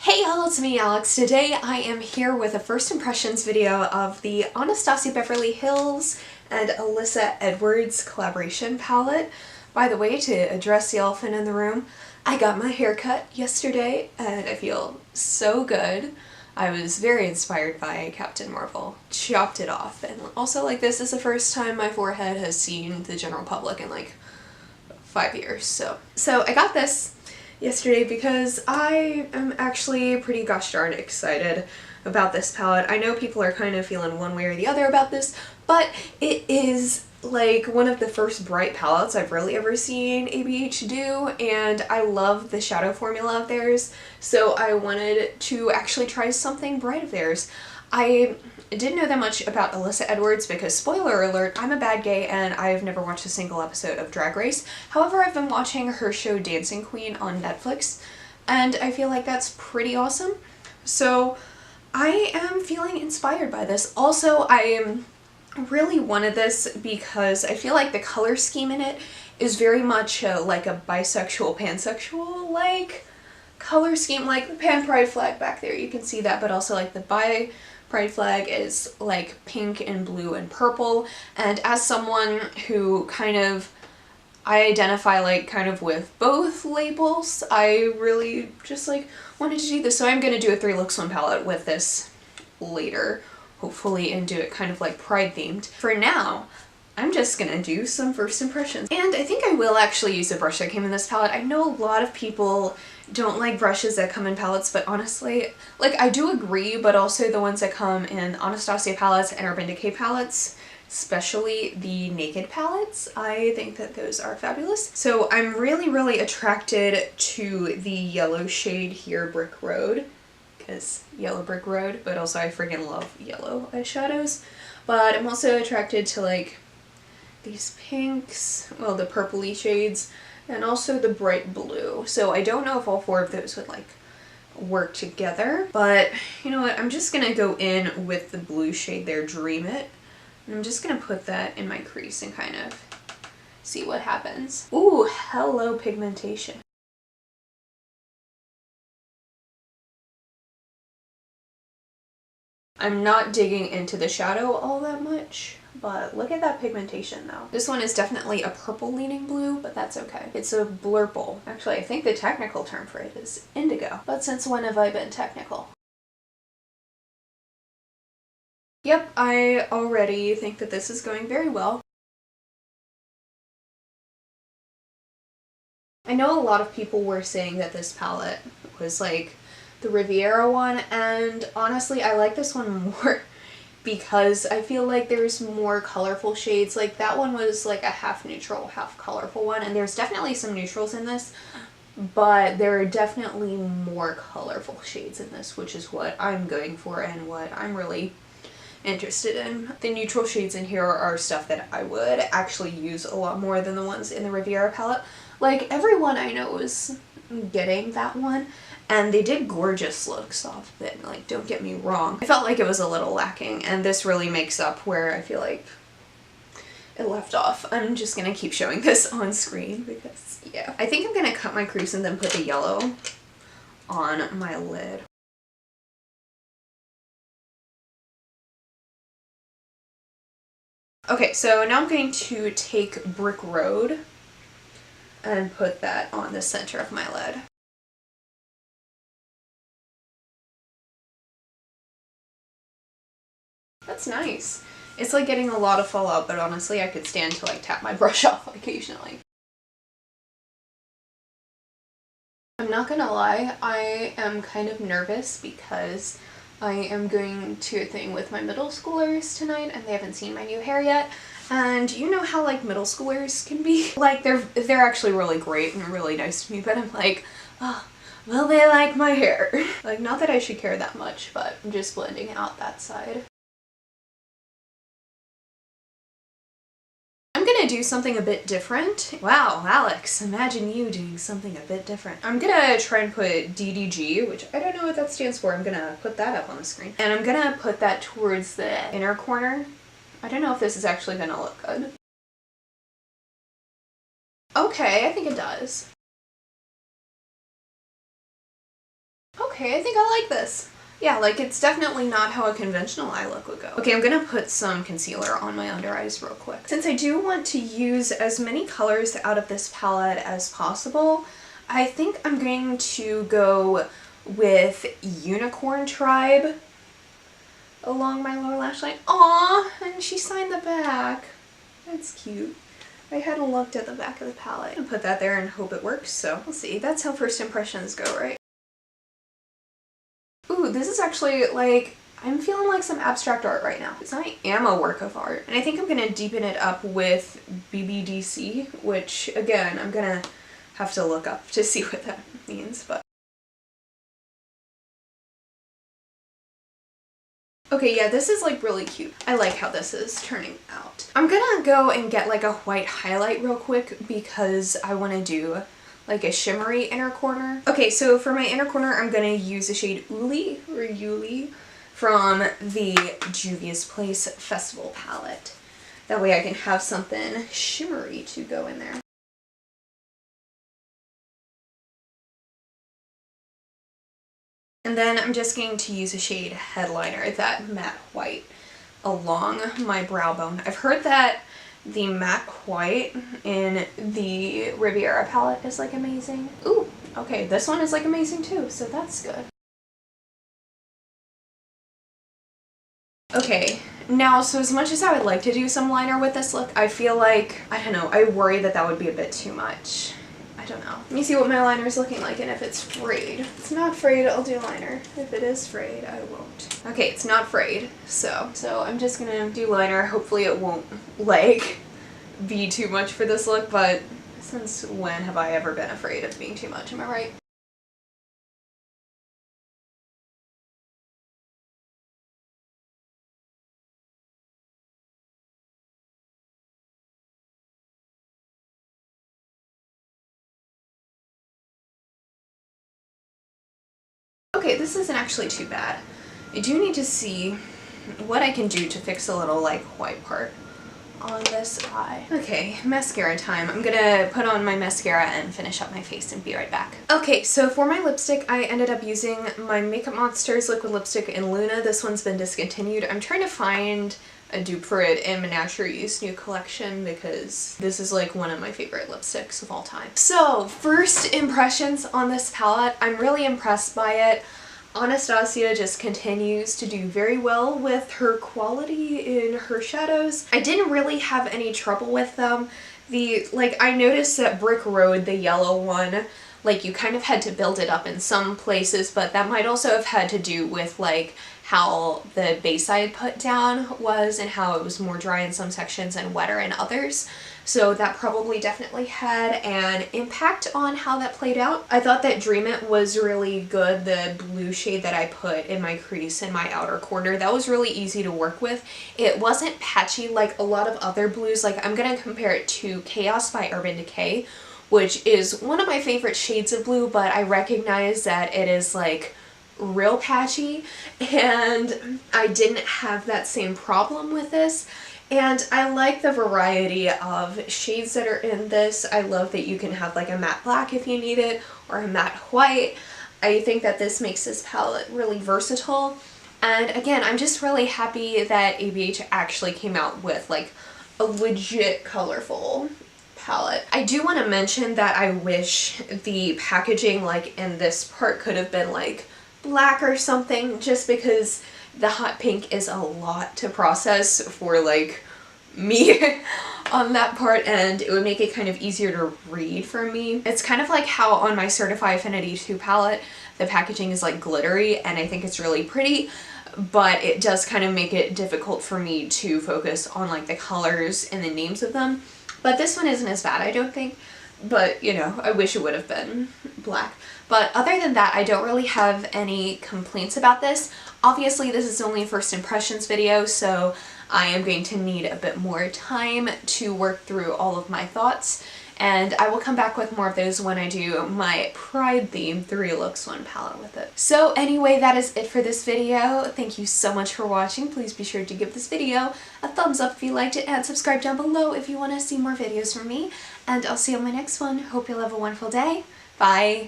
Hey y'all, it's me Alex. Today I am here with a first impressions video of the Anastasia Beverly Hills and Alyssa Edwards collaboration palette. By the way, to address the elephant in the room, I got my hair cut yesterday and I feel so good. I was very inspired by Captain Marvel. Chopped it off, and also this is the first time my forehead has seen the general public in 5 years. So I got this yesterday because I am actually pretty gosh darn excited about this palette. I know people are kind of feeling one way or the other about this, but it is one of the first bright palettes I've really ever seen ABH do, and I love the shadow formula of theirs, so I wanted to actually try something bright of theirs. I didn't know that much about Alyssa Edwards because, spoiler alert, I'm a bad gay and I've never watched a single episode of Drag Race. However, I've been watching her show Dancing Queen on Netflix and I feel like that's pretty awesome. So I am feeling inspired by this. Also, I really wanted this because I feel like the color scheme in it is very much like a bisexual, pansexual color scheme, like the pan pride flag back there, you can see that, but also the bi pride flag is pink and blue and purple, and as someone who I identify with both labels, I really just wanted to do this. So I'm gonna do a 3 looks 1 palette with this later, hopefully, and do it pride themed. For now, I'm just gonna do some first impressions. And I think I will actually use a brush that came in this palette. I know a lot of people don't like brushes that come in palettes, but honestly, I do agree, but also the ones that come in Anastasia palettes and Urban Decay palettes, especially the Naked palettes, I think that those are fabulous. So I'm really attracted to the yellow shade here, Brick Road, because yellow brick road, but also I freaking love yellow eyeshadows. But I'm also attracted to these pinks, well, the purpley shades, and also the bright blue. So I don't know if all 4 of those would work together, but you know what, I'm just gonna go in with the blue shade there, Dream It, and I'm just gonna put that in my crease and kind of see what happens. Ooh, hello pigmentation. I'm not digging into the shadow all that much, but look at that pigmentation though. This one is definitely a purple leaning blue, but that's okay. It's a blurple. Actually, I think the technical term for it is indigo, but since when have I been technical? Yep, I already think that this is going very well. I know a lot of people were saying that this palette was the Riviera one, and honestly I like this one more because I feel like there's more colorful shades. That one was a half neutral, half colorful one, and there's definitely some neutrals in this, but there are definitely more colorful shades in this, which is what I'm going for and what I'm really interested in. The neutral shades in here are stuff that I would actually use a lot more than the ones in the Riviera palette. Everyone I know is getting that one, and they did gorgeous looks off of it, don't get me wrong. I felt like it was a little lacking, and this really makes up where I feel like it left off. I'm just gonna keep showing this on screen because, yeah. I think I'm gonna cut my crease and then put the yellow on my lid. Okay, so now I'm going to take Brick Road and put that on the center of my lid. That's nice. It's getting a lot of fallout, but honestly I could stand to tap my brush off occasionally. I'm not gonna lie, I am kind of nervous because I am going to a thing with my middle schoolers tonight and they haven't seen my new hair yet. And you know how middle schoolers can be? They're actually really great and really nice to me, but I'm oh, will they like my hair? Not that I should care that much, but I'm just blending out that side. I'm gonna do something a bit different. Wow, Alex, imagine you doing something a bit different. I'm gonna try and put DDG, which I don't know what that stands for. I'm gonna put that up on the screen. And I'm gonna put that towards the inner corner. I don't know if this is actually gonna look good. Okay, I think it does. Okay, I think I like this. Yeah, like it's definitely not how a conventional eye look would go. Okay, I'm gonna put some concealer on my under eyes real quick. Since I do want to use as many colors out of this palette as possible, I think I'm going to go with Unicorn Tribe along my lower lash line. Aww, and she signed the back. That's cute. I hadn't looked at the back of the palette. And put that there and hope it works, so we'll see. That's how first impressions go, right? Ooh, this is actually like, I'm feeling like some abstract art right now. Because I am a work of art. And I think I'm going to deepen it up with BBDC, which again, I'm going to have to look up to see what that means, but. Okay, yeah, this is like really cute. I like how this is turning out. I'm gonna go and get like a white highlight real quick because I want to do like a shimmery inner corner. Okay, so for my inner corner, I'm gonna use the shade Uli or Yuli from the Juvia's Place Festival palette. That way I can have something shimmery to go in there. And then I'm just going to use a shade Headliner, that matte white, along my brow bone. I've heard that the matte white in the Riviera palette is like amazing. Ooh, okay, this one is like amazing too, so that's good. Okay, now, so as much as I would like to do some liner with this look, I feel like, I don't know, I worry that that would be a bit too much. I don't know. Let me see what my liner is looking like and if it's frayed. If it's not frayed, I'll do liner. If it is frayed, I won't. Okay, it's not frayed, so I'm just gonna do liner. Hopefully it won't, like, be too much for this look, but since when have I ever been afraid of being too much, am I right? Okay, this isn't actually too bad. I do need to see what I can do to fix a little, like, white part on this eye. Okay, mascara time. I'm gonna put on my mascara and finish up my face and be right back. Okay, so for my lipstick, I ended up using my Makeup Monsters liquid lipstick in Luna. This one's been discontinued. I'm trying to find a dupe for it in Menagerie's new collection because this is like one of my favorite lipsticks of all time. So, first impressions on this palette. I'm really impressed by it. Anastasia just continues to do very well with her quality in her shadows. I didn't really have any trouble with them. I noticed that Brick Road, the yellow one, like you kind of had to build it up in some places, but that might also have had to do with like how the base I had put down was and how it was more dry in some sections and wetter in others. So that probably definitely had an impact on how that played out. I thought that Dream It was really good, the blue shade that I put in my crease in my outer corner. That was really easy to work with. It wasn't patchy like a lot of other blues. Like I'm gonna compare it to Chaos by Urban Decay, which is one of my favorite shades of blue, but I recognize that it is like real patchy, and I didn't have that same problem with this. And I like the variety of shades that are in this. I love that you can have like a matte black if you need it, or a matte white. I think that this makes this palette really versatile. And again, I'm just really happy that ABH actually came out with like a legit colorful palette. I do want to mention that I wish the packaging like in this part could have been like black or something, just because the hot pink is a lot to process for like me on that part, and it would make it kind of easier to read for me. It's kind of like how on my Certify Affinity 2 palette the packaging is like glittery, and I think it's really pretty, but it does kind of make it difficult for me to focus on like the colors and the names of them. But this one isn't as bad, I don't think. But, you know, I wish it would have been black. But other than that, I don't really have any complaints about this. Obviously, this is only a first impressions video, so I am going to need a bit more time to work through all of my thoughts. And I will come back with more of those when I do my Pride theme 3 looks 1 palette with it. So anyway, that is it for this video. Thank you so much for watching. Please be sure to give this video a thumbs up if you liked it, and subscribe down below if you want to see more videos from me. And I'll see you on my next one. Hope you'll have a wonderful day. Bye!